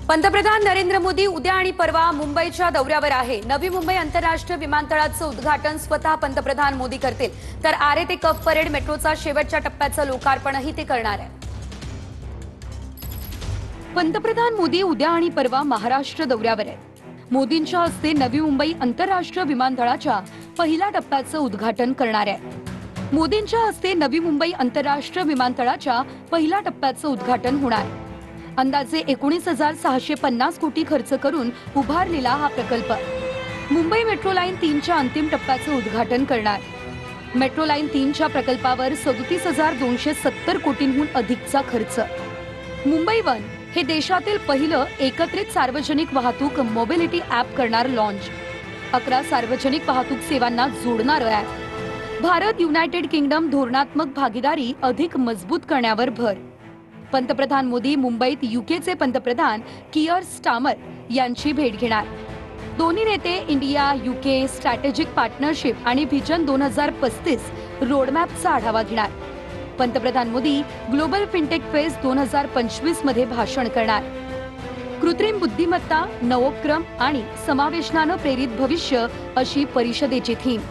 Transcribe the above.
पंतप्रधान नरेंद्र मोदी उद्या आणि परवा मुंबईच्या दौऱ्यावर आहे। नवी मुंबई आंतरराष्ट्रीय विमानतळाचं उद्घाटन स्वतः पंतप्रधान मोदी करतील, तर आरे ते कफ परेड मेट्रोचा शेवटच्या टप्प्याचं लोकार्पणही ते करणार आहे। पंतप्रधान मोदी उद्या आणि परवा महाराष्ट्र दौऱ्यावर आहेत। मोदींच्या हस्ते नवी मुंबई आंतरराष्ट्रीय विमानतळाच्या पहिल्या टप्प्याचं उद्घाटन करणार आहे। मोदींच्या हस्ते नवी मुंबई आंतरराष्ट्रीय विमानतळाच्या पहिल्या टप्प्याचं उद्घाटन होणार। अंदाजे 19,650 कोटी खर्च करून उभारलेला हा प्रकल्प मुंबई मेट्रो लाईन 3च्या अंतिम टप्प्याचं उद्घाटन करणार। मेट्रो लाईन 3च्या प्रकल्पावर 37,270 कोटींहून अधिकचा खर्च। मुंबई वन हे देशातील पहिलं एकत्रित सार्वजनिक वाहतूक मोबिलिटी ॲप करणार लॉन्च। 11 सार्वजनिक वाहतूक सेवांना जोडणार ॲप। भारत युनायटेड किंगडम धोरणात्मक भागीदारी अधिक मजबूत करण्यावर भर। पंतप्रधान मोदी मुंबईत यूकेचे पंतप्रधान कियर स्टामर यांची भेट घेणार। दोन्ही नेते इंडिया यूके स्ट्रॅटेजिक पार्टनरशिप आणि व्हिजन 2035 रोडमॅपचा आढावा घेणार। पंतप्रधान मोदी ग्लोबल फिनटेक फेस्ट 2025 मध्ये भाषण करणार। कृत्रिम बुद्धिमत्ता, नवोपक्रम आणि समावेशनानं प्रेरित भविष्य अशी परिषदेची थीम।